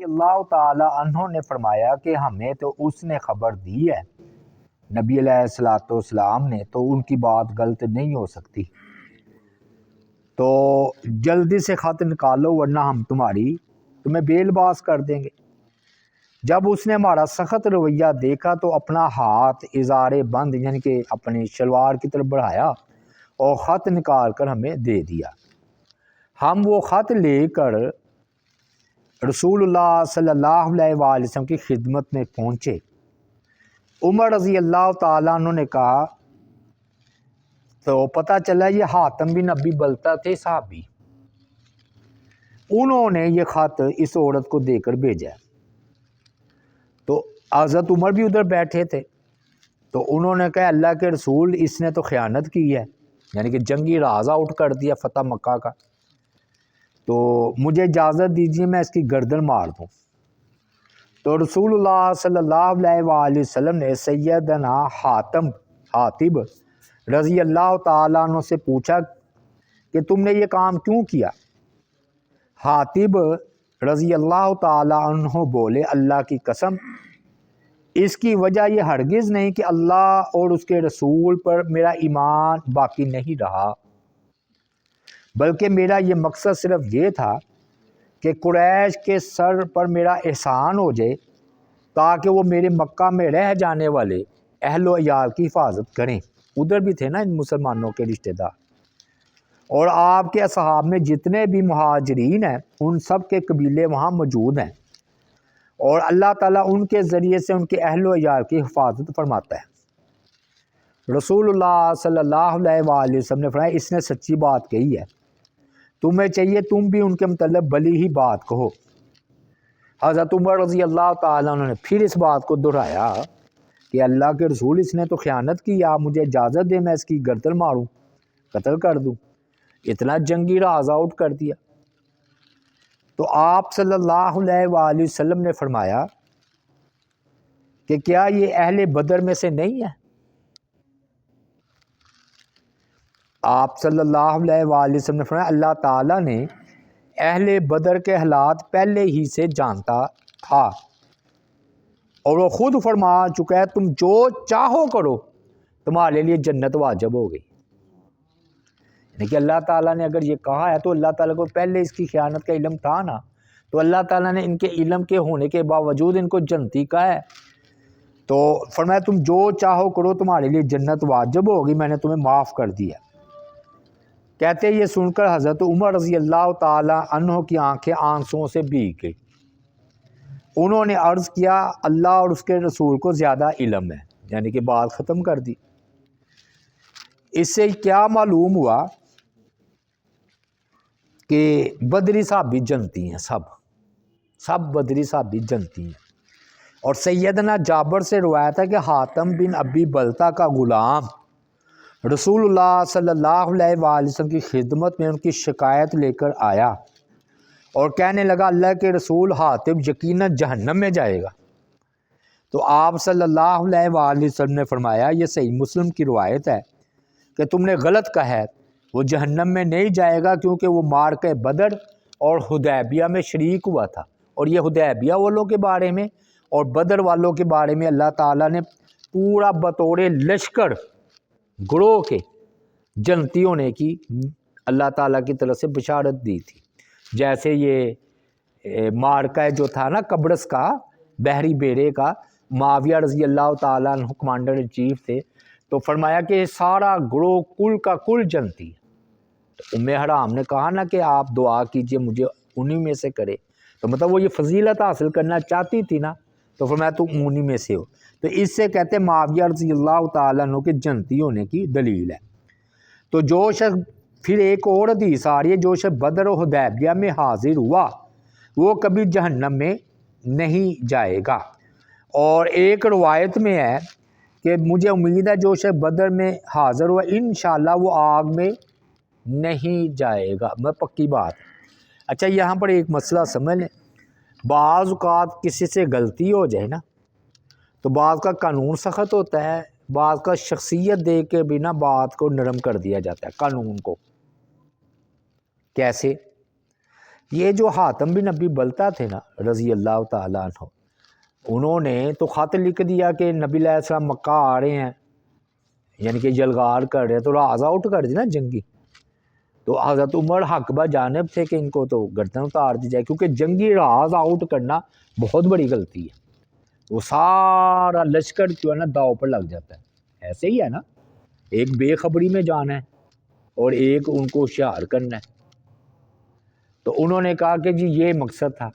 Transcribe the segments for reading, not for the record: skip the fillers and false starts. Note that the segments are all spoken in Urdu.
اللہ تعالی عنہ نے فرمایا کہ ہمیں تو اس نے خبر دی ہے، نبی علیہ الصلوۃ والسلام نے، تو ان کی بات غلط نہیں ہو سکتی، تو جلدی سے خط نکالو ورنہ ہم تمہیں بے لباس کر دیں گے۔ جب اس نے ہمارا سخت رویہ دیکھا تو اپنا ہاتھ ازار بند یعنی کہ اپنی شلوار کی طرف بڑھایا اور خط نکال کر ہمیں دے دیا۔ ہم وہ خط لے کر رسول اللہ صلی اللہ علیہ وآلہ وسلم کی خدمت میں پہنچے۔ عمر رضی اللہ تعالیٰ عنہ نے کہا تو پتہ چلا یہ حاتم بن ابی بلتہ تھے صحابی، انہوں نے یہ خط اس عورت کو دے کر بھیجا۔ تو حضرت عمر بھی ادھر بیٹھے تھے، تو انہوں نے کہا اللہ کے رسول اس نے تو خیانت کی ہے، یعنی کہ جنگی راز آؤٹ کر دیا فتح مکہ کا، تو مجھے اجازت دیجیے میں اس کی گردن مار دوں۔ تو رسول اللہ صلی اللہ علیہ وآلہ وسلم نے سیدنا حاتب رضی اللہ تعالیٰ عنہ سے پوچھا کہ تم نے یہ کام کیوں کیا؟ حاتب رضی اللہ تعالیٰ عنہ بولے اللہ کی قسم اس کی وجہ یہ ہرگز نہیں کہ اللہ اور اس کے رسول پر میرا ایمان باقی نہیں رہا، بلکہ میرا یہ مقصد صرف یہ تھا کہ قریش کے سر پر میرا احسان ہو جائے تاکہ وہ میرے مکہ میں رہ جانے والے اہل و عیال کی حفاظت کریں۔ ادھر بھی تھے نا ان مسلمانوں کے رشتہ دار، اور آپ کے اصحاب میں جتنے بھی مہاجرین ہیں ان سب کے قبیلے وہاں موجود ہیں، اور اللہ تعالیٰ ان کے ذریعے سے ان کے اہل و عیال کی حفاظت فرماتا ہے۔ رسول اللہ صلی اللہ علیہ وآلہ وسلم نے فرمایا اس نے سچی بات کہی ہے، تمہیں چاہیے تم بھی ان کے متعلق بھلی ہی بات کہو۔ حضرت عمر رضی اللہ تعالیٰ عنہ نے پھر اس بات کو دہرایا کہ اللہ کے رسول اس نے تو خیانت کی، آپ مجھے اجازت دیں میں اس کی گردن ماروں، قتل کر دوں، اتنا جنگی راز آؤٹ کر دیا۔ تو آپ صلی اللہ علیہ وآلہ وسلم نے فرمایا کہ کیا یہ اہل بدر میں سے نہیں ہے؟ آپ صلی اللہ علیہ وآلہ وسلم نے فرمایا اللہ تعالیٰ نے اہل بدر کے حالات پہلے ہی سے جانتا تھا، اور وہ خود فرما چکا ہے تم جو چاہو کرو تمہارے لیے جنت واجب ہو گئی۔ یعنی کہ اللہ تعالیٰ نے اگر یہ کہا ہے تو اللہ تعالیٰ کو پہلے اس کی خیانت کا علم تھا نا، تو اللہ تعالیٰ نے ان کے علم کے ہونے کے باوجود ان کو جنتی کہا ہے، تو فرمایا تم جو چاہو کرو تمہارے لیے جنت واجب ہوگی، میں نے تمہیں معاف کر دیا۔ کہتے یہ سن کر حضرت عمر رضی اللہ تعالیٰ عنہ کی آنکھیں آنسوؤں سے بھیگ گئی۔ انہوں نے عرض کیا اللہ اور اس کے رسول کو زیادہ علم ہے، یعنی کہ بات ختم کر دی۔ اس سے کیا معلوم ہوا کہ بدری صحابی جنتی ہیں، سب بدری صحابی جنتی ہیں۔ اور سیدنا جابر سے روایت ہے کہ حاتم بن ابی بلتہ کا غلام رسول اللہ صلی اللہ علیہ وآلہ وسلم کی خدمت میں ان کی شکایت لے کر آیا اور کہنے لگا اللہ کے رسول حاتم یقیناً جہنم میں جائے گا۔ تو آپ صلی اللہ علیہ وآلہ وسلم نے فرمایا یہ صحیح مسلم کی روایت ہے کہ تم نے غلط کہا ہے، وہ جہنم میں نہیں جائے گا کیونکہ وہ معرکہ بدر اور حدیبیہ میں شریک ہوا تھا، اور یہ حدیبیہ والوں کے بارے میں اور بدر والوں کے بارے میں اللہ تعالیٰ نے پورا بطور لشکر گروہ کے جنتی ہونے کی اللہ تعالیٰ کی طرف سے بشارت دی تھی۔ جیسے یہ معرکہ جو تھا نا قبرص کا، بحری بیڑے کا، معاویہ رضی اللہ تعالیٰ عنہ کمانڈر ان چیف تھے، تو فرمایا کہ سارا گروہ کل کا کل جنتی ہے۔ تو ام حرام نے کہا نا کہ آپ دعا کیجئے مجھے انہی میں سے کرے، تو مطلب وہ یہ فضیلت حاصل کرنا چاہتی تھی نا، تو فرمایا تم انہی میں سے ہو۔ تو اس سے کہتے ہیں معاویہ رضی اللہ تعالیٰ عنہ کے جنتی ہونے کی دلیل ہے۔ تو جو شخص پھر ایک اور حدیث آ رہی ہے جو شخص بدر و حدیبیہ میں حاضر ہوا وہ کبھی جہنم میں نہیں جائے گا۔ اور ایک روایت میں ہے کہ مجھے امید ہے جو شخص بدر میں حاضر ہوا انشاءاللہ وہ آگ میں نہیں جائے گا، میں پکی بات۔ اچھا یہاں پر ایک مسئلہ سمجھ لیں، بعض اوقات کسی سے غلطی ہو جائے نا تو بعض کا قانون سخت ہوتا ہے، بعض کا شخصیت دے کے بھی نا بات کو نرم کر دیا جاتا ہے قانون کو۔ کیسے؟ یہ جو حاتم بن ابی بلتا تھے نا رضی اللہ تعالیٰ عنہ، انہوں نے تو خط لکھ دیا کہ نبی علیہ السلام مکہ آ رہے ہیں، یعنی کہ جلگار کر رہے ہیں، تو راز آؤٹ کر دی نا جنگی. تو حضرت عمر حق با جانب تھے کہ ان کو تو گردن اتار دی جائے، کیونکہ جنگی راز آؤٹ کرنا بہت بڑی غلطی ہے. وہ سارا لشکر جو ہے نا داؤ پر لگ جاتا ہے. ایسے ہی ہے نا، ایک بے خبری میں جانا ہے اور ایک ان کو ہوشیار کرنا ہے. تو انہوں نے کہا کہ جی یہ مقصد تھا.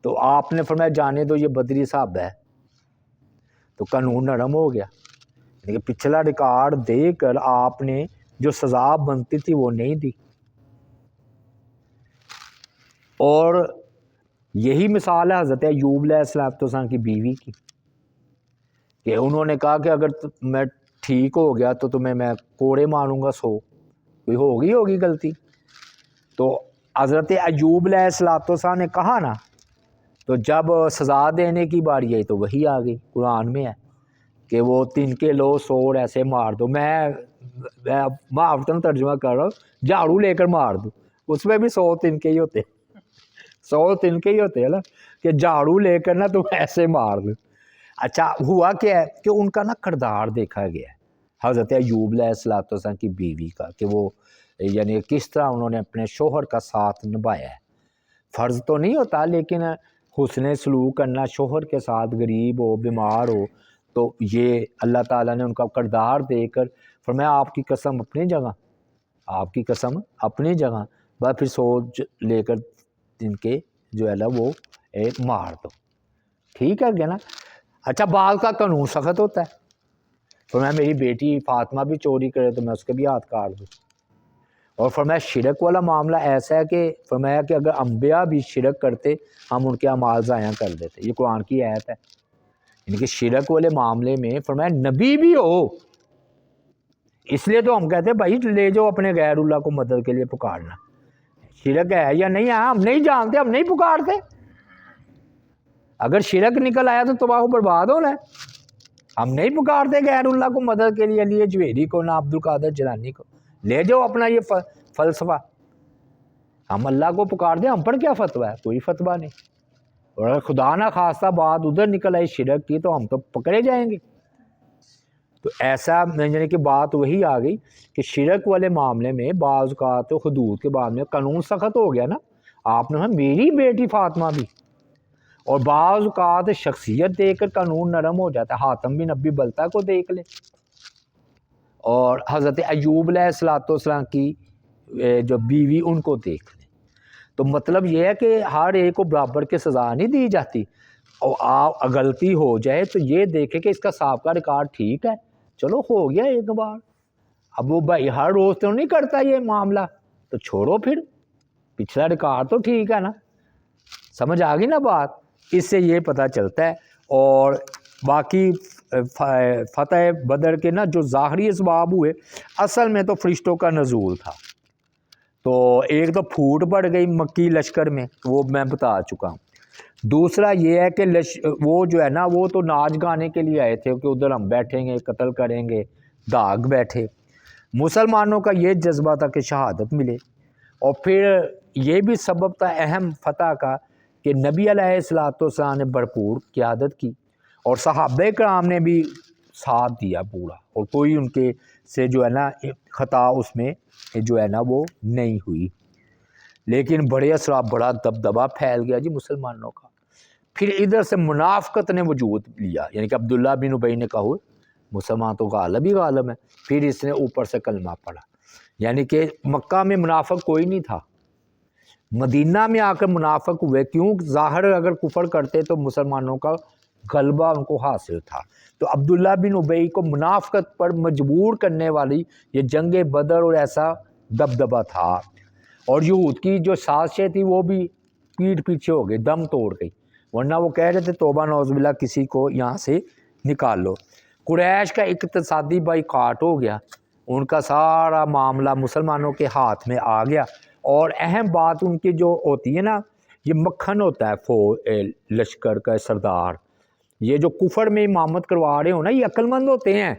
تو آپ نے فرمایا جانے دو، یہ بدری صاحب ہے. تو قانون نرم ہو گیا، یعنی کہ پچھلا ریکارڈ دے کر آپ نے جو سزا بنتی تھی وہ نہیں دی. اور یہی مثال ہے حضرت ایوب علیہ السلام کی بیوی کی، کہ انہوں نے کہا کہ اگر میں ٹھیک ہو گیا تو تمہیں میں کوڑے ماروں گا 100. کوئی ہوگی غلطی. تو حضرت ایوب علیہ السلام نے کہا نا، تو جب سزا دینے کی باری آئی تو وہی آ گئی. قرآن میں ہے کہ وہ تنکے لو 100 اور ایسے مار دو. میں محاورتن ترجمہ کر رہا ہوں، جھاڑو لے کر مار دو. اس میں بھی 100 تنکے ہی ہوتے، 100 تنکے ہی ہوتے ہیں نا، کہ جھاڑو لے کر نا تم ایسے مار دو. اچھا ہوا کیا ہے کہ ان کا نا کردار دیکھا گیا ہے حضرت ایوب علیہ السلام کی بیوی کا، کہ وہ یعنی کس طرح انہوں نے اپنے شوہر کا ساتھ نبھایا ہے. فرض تو نہیں ہوتا، لیکن حسن سلوک کرنا شوہر کے ساتھ، غریب ہو بیمار ہو، تو یہ اللہ تعالیٰ نے ان کا کردار دے کر فرمایا آپ کی قسم اپنی جگہ، آپ کی قسم اپنی جگہ، بس پھر 100 لے کر ان کے جو ہے نا وہ ایک مار دو. ٹھیک ہے کیا نا. اچھا بعض کا قانون سخت ہوتا ہے، فرمایا میری بیٹی فاطمہ بھی چوری کرے تو میں اس کے بھی ہاتھ کاٹ دوں. اور فرمایا شرک والا معاملہ ایسا ہے کہ فرمایا کہ اگر انبیاء بھی شرک کرتے ہم ان کے اعمال ضائع کر دیتے. یہ قرآن کی آیت ہے. یعنی کہ شرک والے معاملے میں فرمایا نبی بھی ہو، اس لیے تو ہم کہتے ہیں بھائی لے جاؤ اپنے غیر اللہ کو مدد کے لیے پکارنا. شرک ہے یا نہیں ہے ہم نہیں جانتے، ہم نہیں پکارتے. اگر شرک نکل آیا تو تباہ و برباد ہونا ہے. ہم نہیں پکارتے غیر اللہ کو مدد کے لیے، علی جویری کو، نہ عبد القادر جیلانی کو. لے جاؤ اپنا یہ فلسفہ. ہم اللہ کو پکار دیں، ہم پر کیا فتویٰ ہے؟ کوئی فتویٰ نہیں. اور اگر خدا نہ خواستہ بات ادھر نکل آئی شرک کی تو ہم تو پکڑے جائیں گے. تو ایسا یعنی کہ بات وہی آ گئی کہ شرک والے معاملے میں بعض اوقات حدود کے بعد میں قانون سخت ہو گیا نا. آپ نے میری بیٹی فاطمہ بھی، اور بعض اوقات شخصیت دیکھ کر قانون نرم ہو جاتا ہے. حاتم بن ابی بلتا کو دیکھ لیں، اور حضرت ایوب علیہ السلام کی جو بیوی ان کو دیکھ لیں. تو مطلب یہ ہے کہ ہر ایک کو برابر کی سزا نہیں دی جاتی. اور آپ غلطی ہو جائے تو یہ دیکھیں کہ اس کا سابقہ ریکارڈ ٹھیک ہے، چلو ہو گیا ایک بار. اب وہ بھائی ہر روز تو نہیں کرتا یہ معاملہ، تو چھوڑو پھر، پچھلا ریکارڈ تو ٹھیک ہے نا. سمجھ آ گئی نا بات. اس سے یہ پتہ چلتا ہے. اور باقی فتح بدر کے نا جو ظاہری اسباب ہوئے، اصل میں تو فرشتوں کا نزول تھا. تو ایک تو پھوٹ پڑ گئی مکی لشکر میں، وہ میں بتا چکا ہوں. دوسرا یہ ہے کہ وہ جو ہے نا وہ تو ناچ گانے کے لیے آئے تھے کہ ادھر ہم بیٹھیں گے قتل کریں گے، داغ بیٹھے. مسلمانوں کا یہ جذبہ تھا کہ شہادت ملے. اور پھر یہ بھی سبب تھا اہم فتح کا کہ نبی علیہ السلام نے بھرپور قیادت کی، اور صحابہ کرام نے بھی ساتھ دیا پورا، اور کوئی ان کے سے جو ہے نا خطا اس میں جو ہے نا وہ نہیں ہوئی. لیکن بڑے اثرات، بڑا دبدبا پھیل گیا جی مسلمانوں کا. پھر ادھر سے منافقت نے وجود لیا، یعنی کہ عبداللہ بن ابی نے کہا مسلمان تو غالب ہی غالب ہے. پھر اس نے اوپر سے کلمہ پڑھا. یعنی کہ مکہ میں منافق کوئی نہیں تھا، مدینہ میں آ کر منافق ہوئے. کیوں؟ ظاہر اگر کفر کرتے تو مسلمانوں کا غلبہ ان کو حاصل تھا. تو عبداللہ بن ابی کو منافقت پر مجبور کرنے والی یہ جنگ بدر اور ایسا دبدبا تھا. اور یہود کی جو سازشیں تھی وہ بھی پیٹ پیچھے ہو گئی، دم توڑ گئی. ورنہ وہ کہہ رہے تھے توبہ نعوذ باللہ کسی کو یہاں سے نکال لو. قریش کا اقتصادی بائیکاٹ ہو گیا، ان کا سارا معاملہ مسلمانوں کے ہاتھ میں آ گیا. اور اہم بات ان کی جو ہوتی ہے نا، یہ مکھن ہوتا ہے لشکر کا سردار. یہ جو کفر میں امامت کروا رہے ہو نا، یہ عقل مند ہوتے ہیں.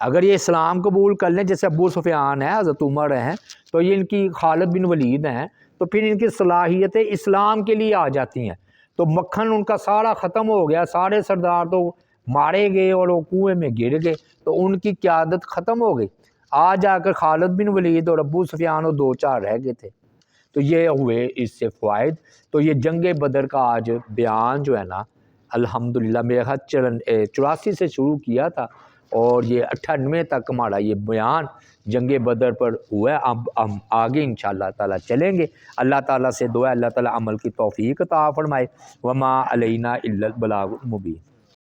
اگر یہ اسلام قبول کر لیں، جیسے ابو سفیان ہے، حضرت عمر ہیں، تو یہ ان کی خالد بن ولید ہیں، تو پھر ان کی صلاحیتیں اسلام کے لیے آ جاتی ہیں. تو مکھن ان کا سارا ختم ہو گیا, سارے سردار تو مارے گئے اور وہ کنویں میں گر گئے, تو ان کی قیادت ختم ہو گئی. آ جا کر خالد بن ولید اور ابو سفیان اور 2-4 رہ گئے تھے. تو یہ ہوئے اس سے فوائد. تو یہ جنگ بدر کا آج بیان جو ہے نا الحمدللہ میرے خیال 84 سے شروع کیا تھا اور یہ 98 تک ہمارا یہ بیان جنگ بدر پر ہوا ہے. اب ہم آگے انشاءاللہ تعالیٰ چلیں گے. اللہ تعالیٰ سے دعا ہے اللہ تعالیٰ عمل کی توفیق عطا فرمائے. وما علینا الا البلاغ المبین.